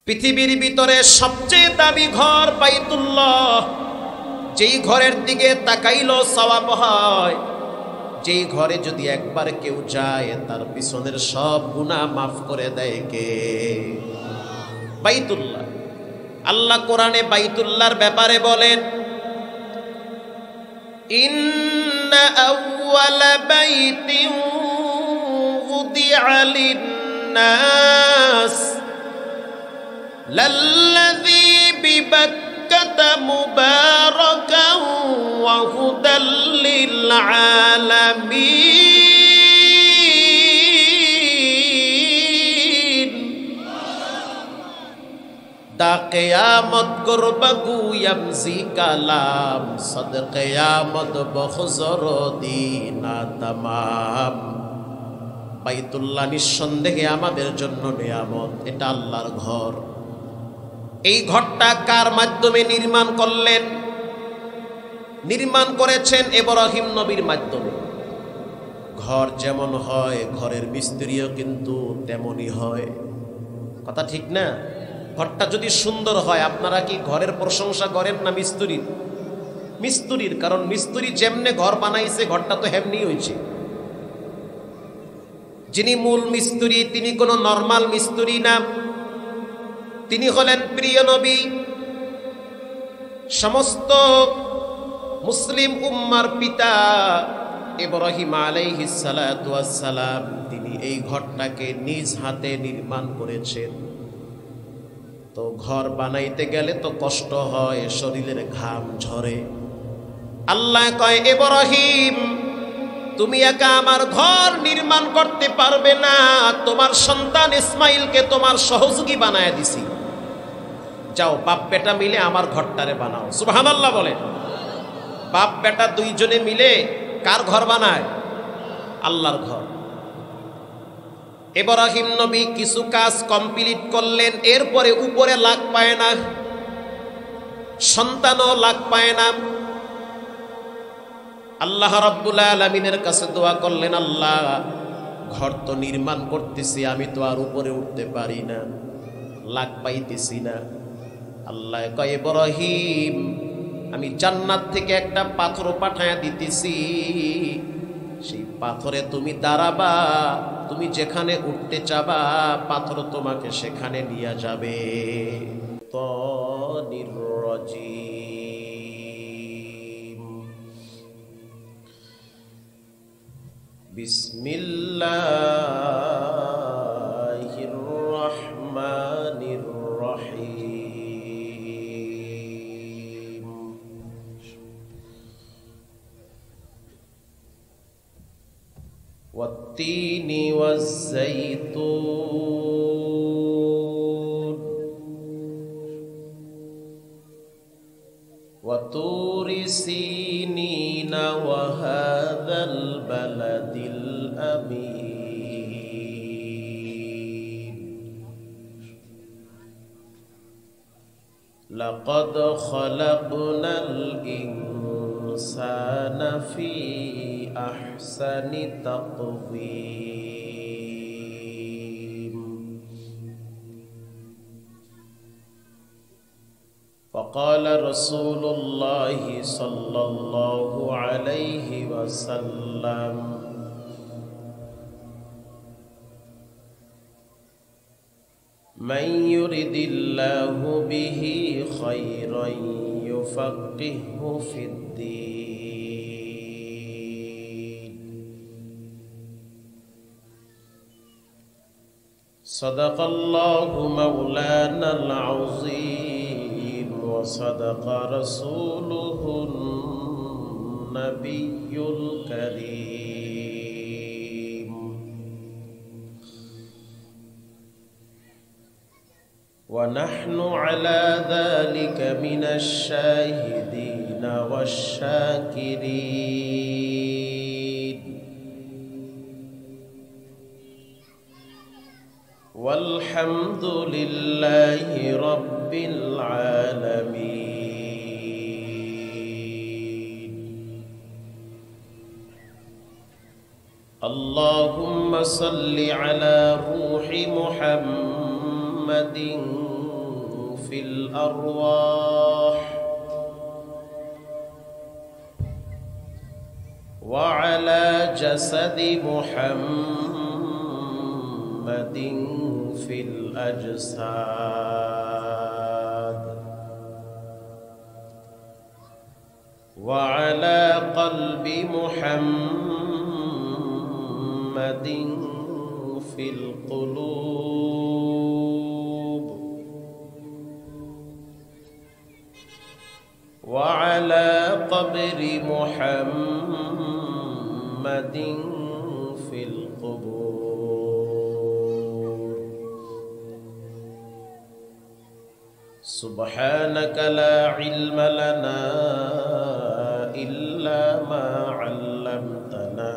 পৃথিবীর ভিতরে সবচেয়ে দামি ঘর বাইতুল্লাহ, যেই ঘরের দিকে তাকাইলো সওয়াব হয়, যেই ঘরে যদি একবার কেউ যায় তার পিছনের সব গুনাহ মাফ করে দেয় কে? বাইতুল্লাহ। আল্লাহ কোরআনে বাইতুল্লাহর ব্যাপারে বলেন, ইন্না আউওয়ালা বাইতিন উদিআ লিন-নাস লাল্লাযী বিবাক্কাতা মুবারাকান ওয়া হুদাল লিল-আলামিন। দা কিয়ামত গুরবাগু ইয়ামজি কালাম সদ কিয়ামত বখজর দিনা তামাম। বাইতুল্লাহ নিঃসন্দেহে আমাদের জন্য নিয়ামত, এটা আল্লাহর ঘর। এই ঘরটা কার মাধ্যমে নির্মাণ করলেন? নির্মাণ করেছেন ইব্রাহিম নবীর মাধ্যমে। ঘর যেমন হয় ঘরের মিস্ত্রিও কিন্তু তেমনই হয়, কথা ঠিক না? ঘরটা যদি সুন্দর হয়, আপনারা কি ঘরের প্রশংসা করেন না মিস্ত্রির? মিস্ত্রির, কারণ মিস্ত্রি যেমনে ঘর বানাইছে ঘরটা তো হেমনি হয়েছে। যিনি মূল মিস্ত্রি তিনি কোনো নরমাল মিস্ত্রি না, তিনি হলেন প্রিয় নবী। সমস্ত মুসলিম উম্মার পিতা ইব্রাহিম আলাইহিস সালাতু ওয়াস সালাম, তিনি এই ঘরটাকে নিজ হাতে নির্মাণ করেছেন। তো ঘর বানাইতে গেলে তো কষ্ট হয়, শরীরের ঘাম ঝরে। আল্লাহ কয়, ইব্রাহিম তুমি একা আমার ঘর নির্মাণ করতে পারবে না, তোমার সন্তান ইসমাইলকে তোমার সহযোগী বানায় দিছি, যাও বাপ বেটা মিলে আমার ঘরটারে বানাও। সুবহানাল্লাহ বলেন। বাপ বেটা দুইজনে মিলে কার ঘর বানায়? আল্লাহর ঘর। ইব্রাহিম নবী কিছু কাজ কমপ্লিট করলেন, এরপরে উপরে লাগ পায় না, সন্তানও লাগ পায় না। আল্লাহ রাব্বুল আলামিনের কাছে দোয়া করলেন, আল্লাহ ঘর তো নির্মাণ করতেছি, আমি তো আর উপরে উঠতে পারি না, লাগ পাইতেছি না। আল্লাহ কয়, ইব্রাহিম আমি জান্নাত থেকে একটা পাথর পাঠায়া দিতেছি, সেই পাথরে তুমি দাঁড়াবা, তুমি যেখানে উঠতে চাবা পাথর তোমাকে সেখানে নিয়ে যাবে। তনির রাজিম। বিসমিল্লাহির রহমানির রহিম। ওয়াত-তিনি ওয়াজ-যাইতুন ওয়া-তুরি সিনিনা ওয়া হাযাল বালাদিল আমিন। লাকাদ খালাকনাল ইনসানা ফি আহসানি তাকওয়িম। فقال رسول الله صلى الله عليه وسلم من يرد الله به خيرا يفقهه في الدين. صدق الله مولانا العظيم وصدق رسوله النبي الكريم. ونحن على ذلك من الشاهدين والشاكرين، والحمد لله رب العالمين. اللهم صل على روح محمد الأرواح وعلى جسد محمد في الأجساد وعلى قلب محمد في القلوب وعلى قبر محمد في القبور سبحانك لا علم لنا إلا ما علمتنا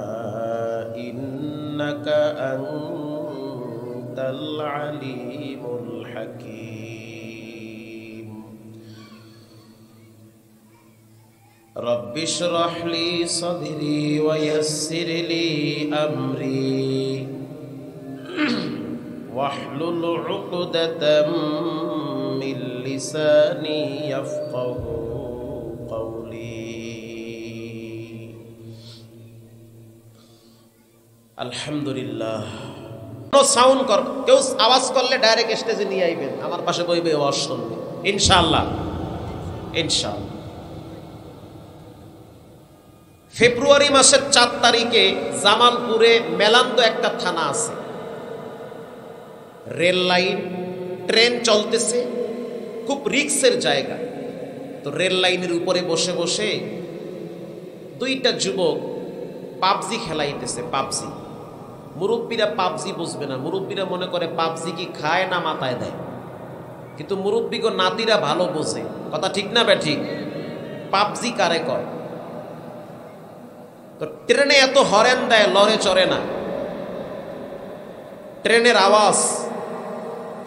إنك أنت العليم الحكيم رب اشرح لي صدري ويسر لي أمري واحلل عقدة من لساني يفقه قولي الحمد لله সাউন্ড কর কেউ আওয়াজ করলে ডাইরেক্ট স্টেজে নিয়ে আইবেন আমার পাশে বইবে আওয়াজ শুনবে ইনশাআল্লাহ ইনশাআল্লাহ ফেব্রুয়ারি মাসের 4 তারিখে জামালপুরে মেলান্দ একটা থানা আছে রেল লাইন ট্রেন চলতেছে খুব রিস্কের জায়গা তো রেল লাইনের উপরে বসে বসে দুইটা যুবক পাবজি খেলাইতেছে পাবজি মুরব্বীরা পাবজি বুঝবে না মুরব্বীরা মনে করে পাবজি কি খায় না মাথায় দেয় কিন্তু মুরব্বীগো নাতিরা ভালো বোঝে কথা ঠিক না ঠিক পাবজি কারে কয় তো ট্রেনে এত হরেন দেয় লড়ে চড়ে না ট্রেনের আওয়াজ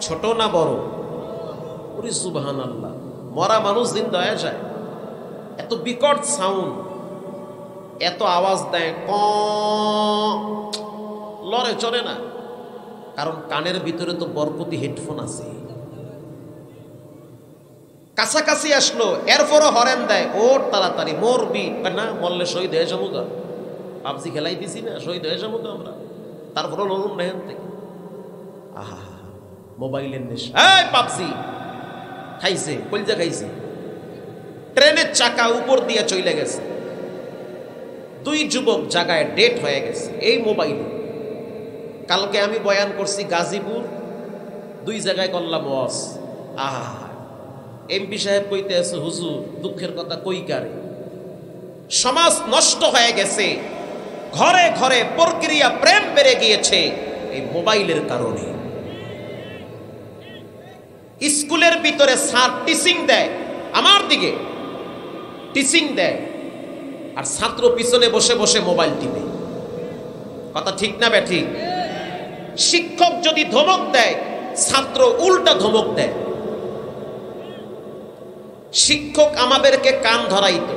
ছোট না বড় ওরে সুবহানাল্লাহ মরা মানুষ দিন দয়া যায় এত বিকট সাউন্ড এত আওয়াজ দেয় ক লড়ে চড়ে না কারণ কানের ভিতরে তো বরকতি হেডফোন আছে কাছাকাছি আসলো এরপরও হরেন দেয় ওর তাড়াতাড়ি মরবি না মরলে শহীদ হয়ে যাবো গা পাবজি খেলাই দিছি না শহীদ হয়ে যাবো আমরা তারপরে লড়ুন না হেন থেকে আহা মোবাইলের নেশা এই পাবজি খাইছে কলজা খাইছে ট্রেনের চাকা উপর দিয়ে চলে গেছে দুই যুবক জায়গায় ডেট হয়ে গেছে এই মোবাইলে কালকে আমি বয়ান করছি গাজীপুর দুই জায়গায় করলাম ওয়াজ আহা এমপি সাহেব কইতে আছে হুজুর দুঃখের কথা কই কারে সমাজ নষ্ট হয়ে গেছে ঘরে ঘরে প্রক্রিয়া প্রেম বেড়ে গিয়েছে এই মোবাইলের কারণে স্কুলের ভিতরে স্যার টিচিং দেয় আমার দিকে টিচিং দেয় আর ছাত্র পিছনে বসে বসে মোবাইল টিপে কথা ঠিক না ঠিক শিক্ষক যদি ধমক দেয় ছাত্র উল্টা ধমক দেয় শিক্ষক আমাদেরকে কান ধরাইতো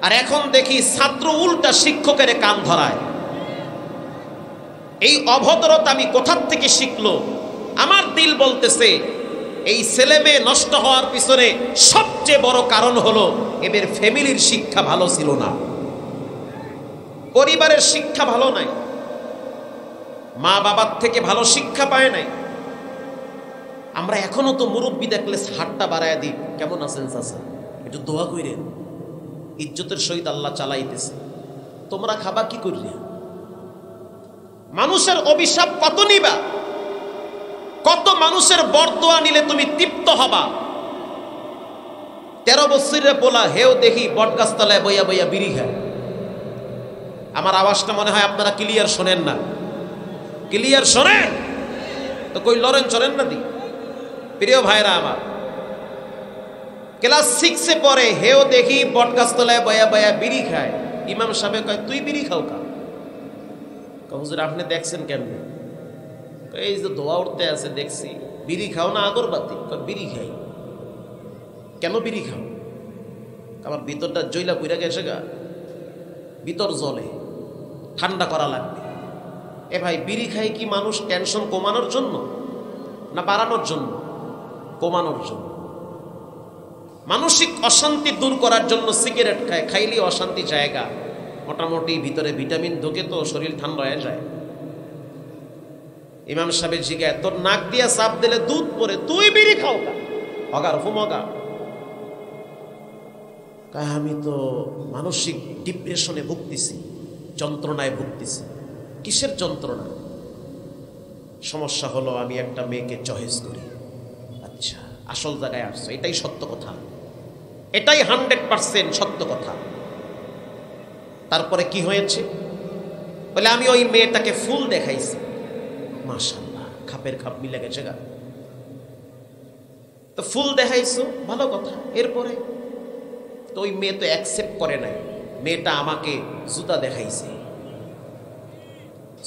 আর এখন দেখি ছাত্র উল্টা শিক্ষকের কান ধরায় এই অভদ্রতা আমি কোথা থেকে শিখলো আমার দিল বলতেছে এই ছেলে মেয়ে নষ্ট হওয়ার পিছনে সবচেয়ে বড় কারণ হলো এদের ফ্যামিলির শিক্ষা ভালো ছিল না পরিবারের শিক্ষা ভালো নাই মা বাবার থেকে ভালো শিক্ষা পায় নাই আমরা এখনো তো মুরব্বী দেখলে হাতটা বাড়ায় দিই কেমন আছেন চাচা একটু দোয়া কইরেন ইজ্জতের সহিত আল্লাহ চালাইতেছে তোমরা খাবা কি করিয়া মানুষের অভিশাপ কত নিবা কত মানুষের বরদোয়া নিলে তুমি তৃপ্ত হবা 13 বছরের পোলা হেও দেখি বটগাছতলায় বইয়া বইয়া বিড়ি খায় আমার আওয়াজটা মনে হয় আপনারা ক্লিয়ার শোনেন না ক্লিয়ার শোনেন তো কই লরেন চলেন না দি প্রিয় ভাইরা আমার ক্লাস 6 এ পড়ে হেও দেখি বটগাছতলায় বইয়া বইয়া বিড়ি খায় ইমাম সাহেব কয় তুই বিড়ি খাও কা হুজুর আপনি দেখছেন কেমনে এই যে দোয়া উঠতে আছে দেখছি বিড়ি খাও না আগরবাতি বিড়ি খাই কেন বিড়ি খাও আমার ভিতরটা জইলা পুইরা গেছে গা ভিতর জলে ঠান্ডা করা লাগবে এ ভাই বিড়ি খাই কি মানুষ টেনশন কমানোর জন্য না বাড়ানোর জন্য কমানোর জন্য, মানসিক অশান্তি দূর করার জন্য সিগারেট খায়, খাইলে অশান্তি জায়গা, মোটামুটি ভিতরে ভিটামিন ঢোকে তো শরীর ঠান্ডা হয়ে যায়। ইমাম সাহেব জিগায়, তোর নাক দিয়া চাপ দিলে দুধ পরে, তুই বিড়ি খাও কা? হগার হুমগা। আমি তো মানসিক ডিপ্রেশনে ভুগতেছি, যন্ত্রণায় ভুগতেছি। কিসের যন্ত্রণা? সমস্যা হলো আমি একটা মেয়েকে চয়েস করি। আচ্ছা, আসল জায়গায় আসছো, এটাই সত্য কথা, এটাই 100% সত্য কথা। তারপরে কি হয়েছে বলে, আমি ওই মেয়েটাকে ফুল দেখাইছি, মাশাআল্লাহ খাপের খাপ মিলে গেছে গা। তো ফুল দেখাইছো, ভালো কথা। এরপরে তো ওই মেয়ে তো অ্যাকসেপ্ট করে নাই, মেয়েটা আমাকে জুতা দেখাইছে।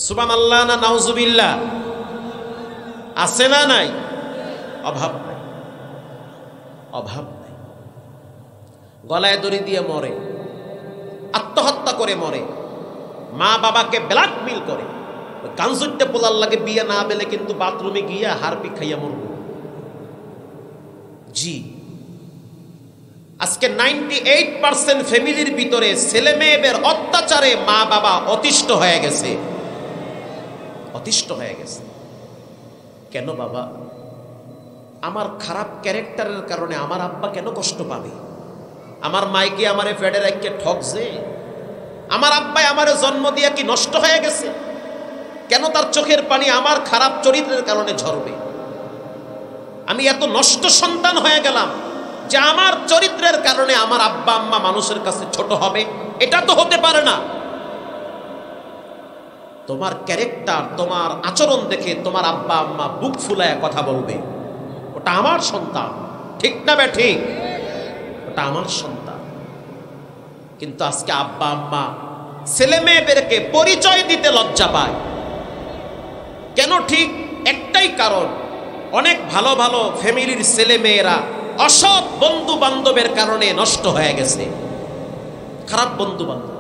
সুবহানাল্লাহ না নাউজুবিল্লাহ? আছে না নাই? অভাব নাই, অভাব নাই। গলায় দড়ি দিয়ে মরে, আত্মহত্যা করে মরে, মা বাবাকে ব্ল্যাকমেল করে, কানজুটতে পোলার লাগে বিয়ে না পেলে কিন্তু বাথরুমে গিয়া হারপি খাইয়া মরব। জি, আজকে 98% ফ্যামিলির ভিতরে ছেলে মেয়েদের অত্যাচারে মা বাবা অতিষ্ঠ হয়ে গেছে, অতিষ্ঠ হয়ে গেছে। কেন বাবা? আমার খারাপ ক্যারেক্টারের কারণে আমার আব্বা কেন কষ্ট পাবে? আমার মাইকে আমারে ফেডে রাখকে ঠকছে? আমার আব্বাই আমারে জন্ম দিয়া কি নষ্ট হয়ে গেছে? কেন তার চোখের পানি আমার খারাপ চরিত্রের কারণে ঝরবে? আমি এত নষ্ট সন্তান হয়ে গেলাম যে আমার চরিত্রের কারণে আমার আব্বা আম্মা মানুষের কাছে ছোট হবে? এটা তো হতে পারে না। তোমার ক্যারেক্টার, তোমার আচরণ দেখে তোমার আব্বা আম্মা বুক ফুলায় কথা বলবে, ওটা আমার সন্তান। ঠিক না বে ঠিক? ওটা আমার সন্তান। কিন্তু আজকে আব্বা আম্মা ছেলে মেয়েদেরকে পরিচয় দিতে লজ্জা পায়। কেন? ঠিক একটাই কারণ, অনেক ভালো ভালো ফ্যামিলির ছেলে মেয়েরা অসৎ বন্ধু বান্ধবের কারণে নষ্ট হয়ে গেছে, খারাপ বন্ধু বান্ধব।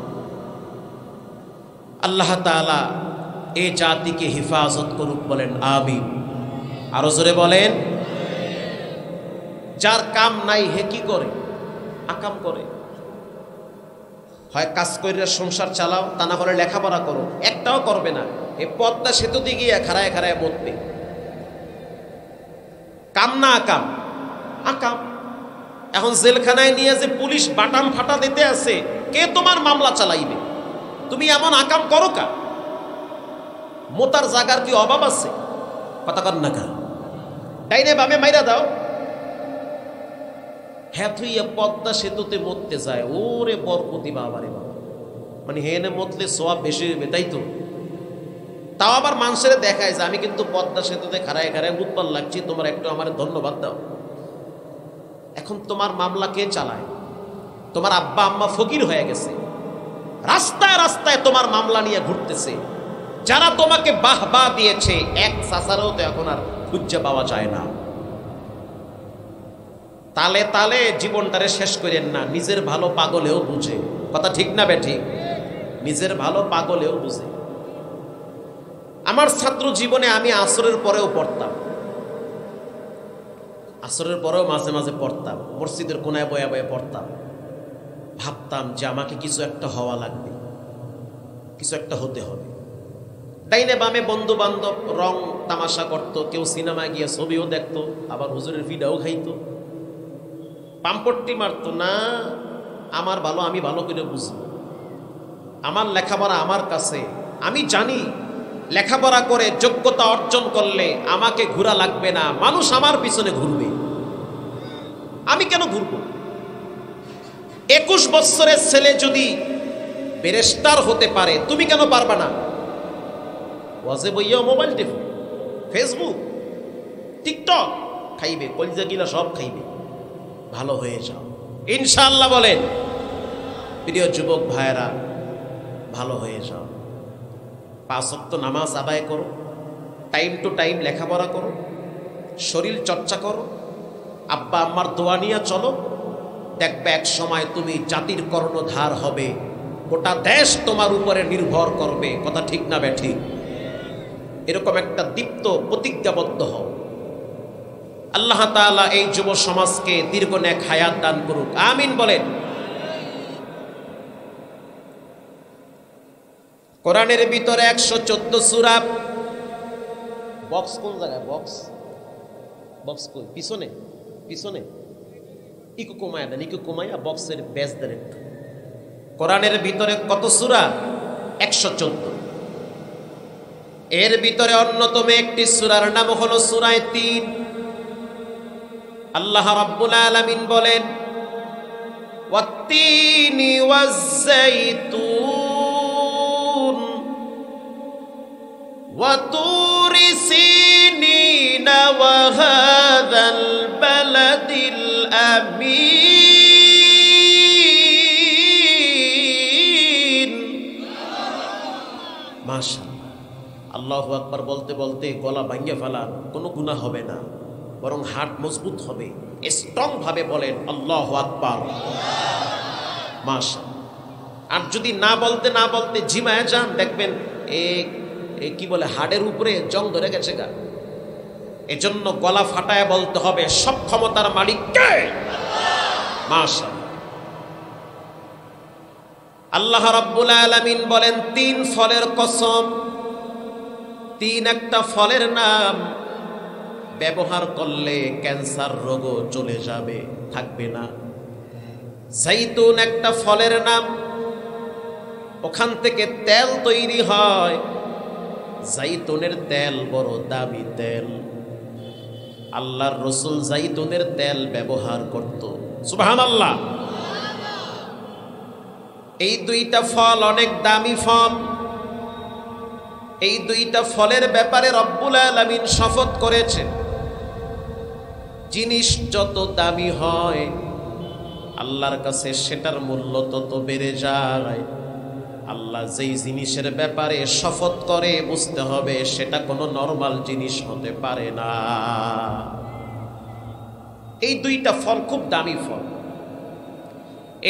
আল্লাহ তাআলা এই জাতিকে হেফাজত করুক, বলেন আমিন। আরো জোরে বলেন। যার কাম নাই হে কি করে? আকাম করে। হয় কাজ কইরা সংসার চালাও, তা না হলে লেখাপড়া করো, একটাও করবে না। এই পদ্মা সেতুতে গিয়ে খাড়ায় খাড়ায় মরবে। কাম না আকাম? আকাম। এখন জেলখানায় নিয়ে যে পুলিশ বাটাম ফাটা দিতে আছে, কে তোমার মামলা চালাইবে? তুমি এমন আকাম করো কা? মোতার জাগার কি অভাব আছে? কথা কর না কা? ডাইনে বামে মাইরা দাও। হ্যাঁ, তুই পদ্মা সেতুতে মরতে যায়, ওরে বরকতি বাবারে বাবা, মানে হেনে মতলে সওয়াব বেশি হবে, তাই তো? তাও আবার মানুষের দেখায় যে আমি কিন্তু পদ্মা সেতুতে খাড়ায় খাড়ায় উৎপাদ লাগছি, তোমার একটু আমার ধন্যবাদ দাও। এখন তোমার মামলা কে চালায়? তোমার আব্বা আম্মা ফকির হয়ে গেছে, রাস্তায় রাস্তায় তোমার মামলা নিয়ে ঘুরতেছে। যারা তোমাকে বাহবা দিয়েছে, এক চাচারও তো এখন আর খুঁজে পাওয়া যায় না। তালে তালে জীবনটারে শেষ করেন না। নিজের ভালো পাগলেও বুঝে, কথা ঠিক না বেঠিক? নিজের ভালো পাগলেও বুঝে। আমার ছাত্র জীবনে আমি আসরের পরেও পড়তাম, আসরের পরেও মাঝে মাঝে পড়তাম, মসজিদের কোনায় বয়ে বয়ে পড়তাম। ভাবতাম যে আমাকে কিছু একটা হওয়া লাগবে, কিছু একটা হতে হবে। ডাইনে বামে বন্ধু বান্ধব রং তামাশা করতো, কেউ সিনেমা গিয়ে ছবিও দেখতো, আবার হুজুরের ফিডাও খাইতো, পাম্পট্টি মারতো। না, আমার ভালো আমি ভালো করে বুঝবো, আমার লেখাপড়া আমার কাছে, আমি জানি লেখাপড়া করে যোগ্যতা অর্জন করলে আমাকে ঘোরা লাগবে না, মানুষ আমার পিছনে ঘুরবে, আমি কেন ঘুরবো? 21 বছরের ছেলে যদি ব্যারিস্টার হতে পারে, তুমি কেন পারবা না? ওয়াজে বইয়া মোবাইল টেপো, ফেসবুক, টিকটক খাইবে, কলিজা গিলা সব খাইবে। ভালো হয়ে যাও ইনশাআল্লাহ। বলেন প্রিয় যুবক ভাইয়েরা, ভালো হয়ে যাও। 5 ওয়াক্ত নামাজ আদায় করো, টাইম টু টাইম লেখাপড়া করো, শরীর চর্চা করো, আব্বা আম্মার দোয়া নিয়ে চলো। দেখবে এক সময় তুমি জাতির কর্ণধার হবে, গোটা দেশ তোমার উপরে নির্ভর করবে। কথা ঠিক না ব্যাঠিক? এরকম একটা দীপ্ত প্রতিজ্ঞাবদ্ধ হও। আল্লাহ তাআলা এই যুব সমাজকে দীর্ঘ নেক হায়াত দান করুক, আমিন বলেন। কোরআনের ভিতরে 114 সূরা। বক্স কোন জায়গায়? বক্স কই? পিছনে পিছনে ইকু কমায়া দেন, ইকু কমায়া বক্সের বেস দেন একটু। কোরআনের ভিতরে কত সূরা? 114। এর ভিতরে অন্যতম একটি সূরার নাম হলো সূরা 3। আল্লাহ রাব্বুল আলামিন বলেন, ওয়াত-তিনি ওয়াজ-যাইতুন ওয়া তুরি সিনিনা ওয়া হাযাল বালাদিল আমিন। মাশাআল্লাহ, আল্লাহু আকবার বলতে বলতে গলা ভাঙিয়ে ফেলা কোনো গুনাহ হবে না, বরং হাত মজবুত হবে। স্ট্রং ভাবে বলেন আল্লাহু আকবার। মাশাআল্লাহ। আর যদি না বলতে ঝিমায় যান, দেখবেন কি বলে, হাড়ের উপরে জং ধরে গেছে গা। এজন্য গলা ফাটায় বলতে হবে, সব ক্ষমতার মালিক কে? মাশাআল্লাহ। আল্লাহ রাব্বুল আলামিন বলেন, 3 ফলের কসম। 3 একটা ফলের নাম, ব্যবহার করলে ক্যান্সার রোগও চলে যাবে, থাকবে না। জাইতুন একটা ফলের নাম, ওখান থেকে তেল তৈরি হয়। জাইতুনের তেল বড় দামি তেল। আল্লাহর রাসূল জাইতুনের তেল ব্যবহার করত। সুবহানাল্লাহ। এই 2টা ফল অনেক দামি ফল। এই 2টা ফলের ব্যাপারে রব্বুল আলামিন শপথ করেছেন, জিনিস যত দামি হয় আল্লাহর কাছে সেটার মূল্য তত বেড়ে যায়। আল্লাহ যেই জিনিসের ব্যাপারে শপথ করে, বুঝতে হবে সেটা কোনো নরমাল জিনিস হতে পারে না। এই 2টা ফল খুব দামি ফল।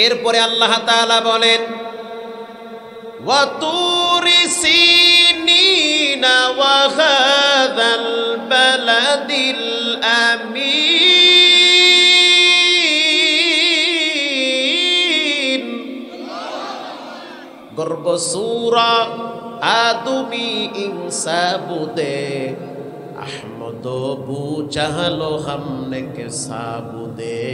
এরপরে আল্লাহ তাআলা বলেন, ওয়া তুরি সিনিনা ওয়া হাযাল বালাদিল আমিন। গর্ব সূরা আদমি ইনসাবুদে আহমদ বু জাহলো হামনে কে সাবুদে।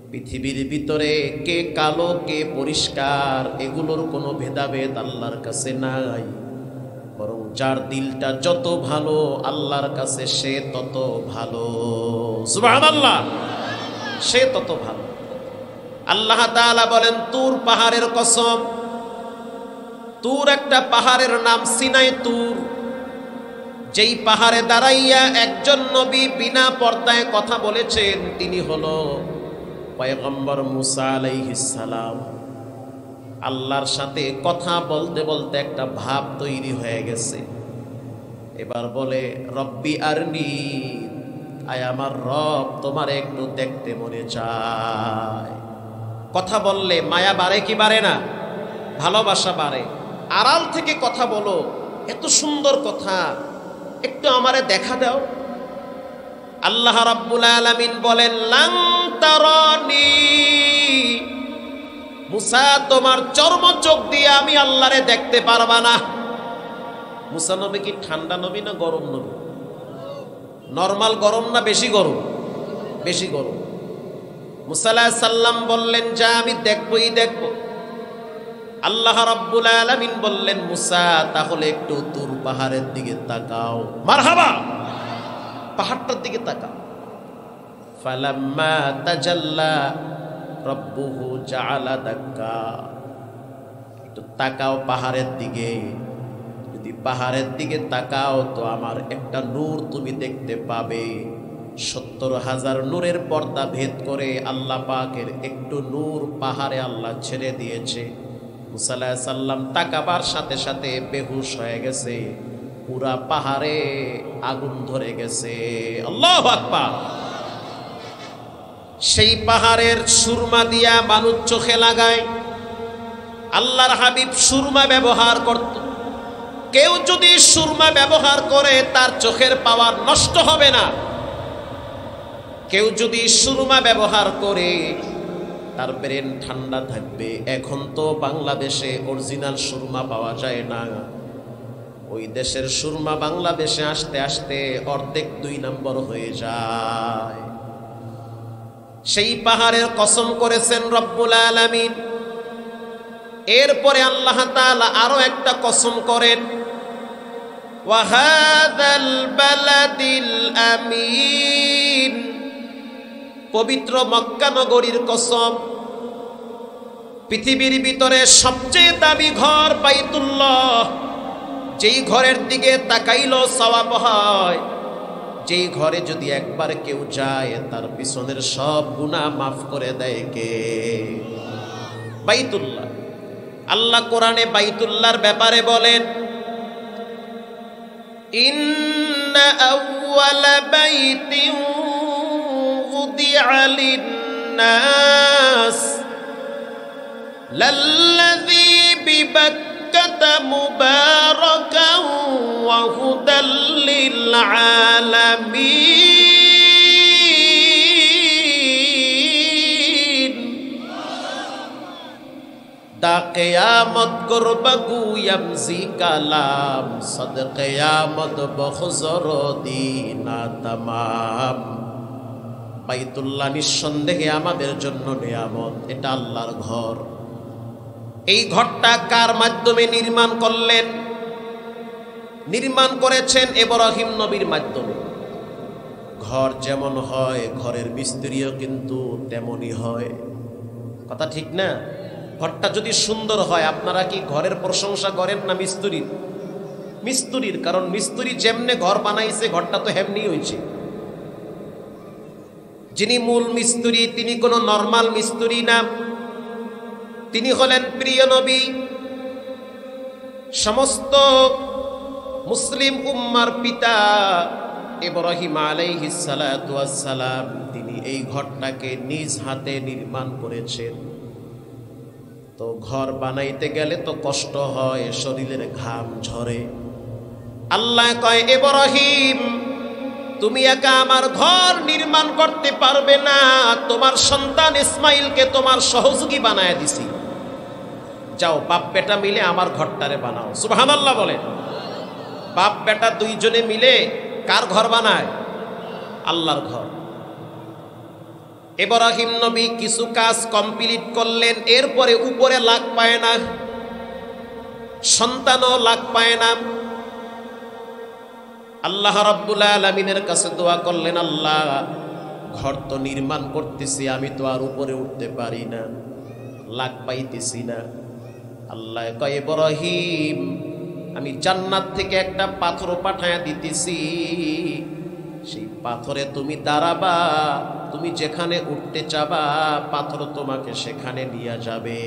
পৃথিবীর ভিতরে কে কালো কে পরিষ্কার এগুলোর কোনো ভেদাভেদ আল্লাহর কাছে নাই, বরং যার দিলটা যত ভালো আল্লাহর কাছে সে তত ভালো। সুবহানাল্লাহ, সে তত ভালো। আল্লাহ তাআলা বলেন, তুর পাহাড়ের কসম। তুর একটা পাহাড়ের নাম, সিনাই তুর। যেই পাহাড়ে দাঁড়াইয়া একজন নবী বিনা পর্দায় কথা বলেছেন, তিনি হলো পয়গম্বর মুসা আলাইহিস সালাম। আল্লাহর সাথে কথা বলতে বলতে একটা ভাব তৈরি হয়ে গেছে। এবার বলে, রব্বি আরনি, আয় আমার রব, তোমার একটু দেখতে মনে চায়। কথা বললে মায়া বাড়ে কি বাড়ে না? ভালোবাসা বাড়ে। আড়াল থেকে কথা বলো, এত সুন্দর কথা, একটু আমারে দেখা দাও। আল্লাহ রাব্বুল আলামিন বলেন, লান তারানি, মুসা তোমার চর্ম চোখ দিয়ে আমি আল্লাহরে দেখতে পারবা না। মুসা নবী কি ঠান্ডা নবী না গরম নবী? নরমাল গরম না বেশি গরম? বেশি গরম। মুসা আলাইহিস সালাম বললেন, যা আমি দেখবই দেখব। আল্লাহ রাব্বুল আলামিন বললেন, মুসা তাহলে একটু তুর পাহাড়ের দিকে তাকাও। মারহাবা, পাহাড়টার দিকে তাকাও। ফালাম্মা তাজাল্লা রব্বুহু জাআলা দাক্কা, একটু তাকাও পাহাড়ের দিকে। যদি পাহাড়ের দিকে তাকাও তো আমার একটা নূর তুমি দেখতে পাবে। 70,000 নূরের পর্দা ভেদ করে আল্লাহ পাকের একটু নূর পাহাড়ে আল্লাহ ছেড়ে দিয়েছে। মুসা আলাইহিস সালাম তাকাবার সাথে সাথে বেহুশ হয়ে গেছে। পুরা পাহাড়ে আগুন ধরে গেছে। আল্লাহু আকবার। সেই পাহাড়ের সুরমা দিয়া মানুষ চোখে লাগায়। আল্লাহর হাবিব সুরমা ব্যবহার করত। কেউ যদি সুরমা ব্যবহার করে তার চোখের পাওয়ার নষ্ট হবে না। কেউ যদি সুরমা ব্যবহার করে তার ব্রেন ঠান্ডা থাকবে। এখন তো বাংলাদেশে অরিজিনাল সুরমা পাওয়া যায় না। ওই দেশের সুরমা বাংলাদেশে আসতে আসতে অর্ধেক 2 নম্বর হয়ে যায়। সেই পাহাড়ের কসম করেছেন রব্বুল আলামিন। এরপরে আল্লাহ তাআলা আরো একটা কসম করেন, ওয়াহাদাল বালাদিল আমিন, পবিত্র মক্কা নগরীর কসম। পৃথিবীর ভিতরে সবচেয়ে দামি ঘর বাইতুল্লাহ, যেই ঘরের দিকে তাকাইলো সওয়াব হয়, যেই ঘরে যদি একবার কেউ যায় তার পিছনের সব গুনাহ মাফ করে দেয় কে? বাইতুল্লাহ। আল্লাহ কোরআনে বাইতুল্লাহর ব্যাপারে বলেন, ইন্না আউওয়ালা বাইতিন উদিআ লিন-নাস লাল্লাযী বিবাক্কাতা মুবারাকান ওয়া হুদাল লিল-আলামিন। দা কিয়ামত গুরবাগু ইয়ামজি কালাম সদ কিয়ামত বখজর দিনা তামাম। বাইতুল্লাহ নিঃসন্দেহে আমাদের জন্য নিয়ামত। এটা আল্লাহর ঘর। এই ঘরটা কার মাধ্যমে নির্মাণ করলেন? নির্মাণ করেছেন ইব্রাহিম নবীর মাধ্যমে। ঘর যেমন হয় ঘরের মিস্ত্রিও কিন্তু তেমনই হয়। কথা ঠিক না? ঘরটা যদি সুন্দর হয়, আপনারা কি ঘরের প্রশংসা করেন না মিস্ত্রির? মিস্ত্রির, কারণ মিস্ত্রি যেমনে ঘর বানাইছে ঘরটা তো হেমনি হয়েছে। যিনি মূল মিস্ত্রি তিনি কোনো নরমাল মিস্ত্রি না, তিনি হলেন প্রিয় নবী। সমস্ত মুসলিম উম্মার পিতা ইব্রাহিম আলাইহিস সালাতু ওয়াস সালাম, তিনি এই ঘরটাকে নিজ হাতে নির্মাণ করেছেন। তো ঘর বানাইতে গেলে তো কষ্ট হয়, শরীরের ঘাম ঝরে। আল্লাহ কয়, ইব্রাহিম তুমি একা আমার ঘর নির্মাণ করতে পারবে না, তোমার সন্তান ইসমাইলকে তোমার সহযোগী বানায় দিছি। যাও বাপ বেটা মিলে আমার ঘরটারে বানাও। সুবহানাল্লাহ বলেন। বাপ বেটা দুইজনে মিলে কার ঘর বানায়? আল্লাহর ঘর। ইব্রাহিম নবী কিছু কাজ কমপ্লিট করলেন, এরপরে উপরে লাগ পায় না, সন্তানও লাগ পায় না। আল্লাহ রাব্বুল আলামিনের কাছে দোয়া করলেন, আল্লাহ ঘর তো নির্মাণ করতেছি, আমি তো আর উপরে উঠতে পারি না, লাগ পাইতেছি না। আল্লাহ কয়, ইব্রাহিম আমি জান্নাত থেকে একটা পাথর পাঠায়া দিতেছি, সেই পাথরে তুমি দাঁড়াবা, তুমি যেখানে উঠতে চাবা পাথর তোমাকে সেখানে নিয়ে যাবে।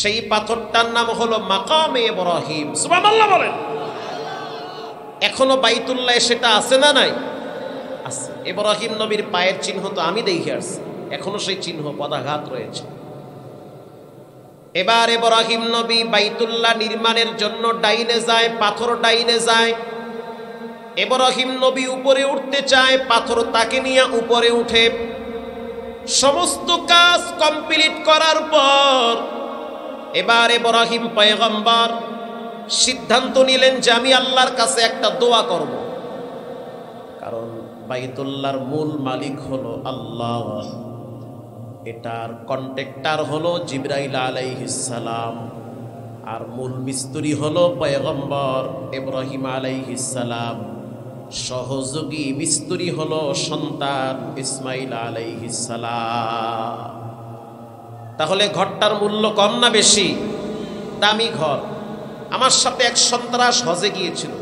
সেই পাথরটার নাম হলো মাকামে ইব্রাহিম। সুবহানাল্লাহ বলেন। এখনো বাইতুল্লাহ সেটা আছে না নাই? আছে। ইব্রাহিম নবীর পায়ের চিহ্ন তো আমি দেখে আসছি, এখনো সেই চিহ্ন পদাঘাত রয়েছে। এবার ইব্রাহিম নবী বাইতুল্লাহ নির্মাণের জন্য ডাইনে যায়, পাথর ডাইনে যায়। ইব্রাহিম নবী উপরে উঠতে চায়, পাথর তাকে নিয়ে উপরে উঠে। সমস্ত কাজ কমপ্লিট করার পর এবার ইব্রাহিম পয়গম্বর সিদ্ধান্ত নিলেন যে আমি আল্লাহর কাছে একটা দোয়া করব, কারণ বাইতুল্লাহর মূল মালিক হলো আল্লাহ, এটার কন্ট্রাক্টর হলো জিবরাইল আলাইহিস সালাম, আর মূল মিস্ত্রি হলো পয়গম্বর ইব্রাহিম আলাইহিস সালাম, সহযোগী মিস্ত্রি হলো সন্তান ইসমাইল আলাইহিস সালাম। তাহলে ঘরটার মূল্য কম না বেশি? দামি ঘর। আমার সাথে এক সন্ত্রাস হজে গিয়েছিল,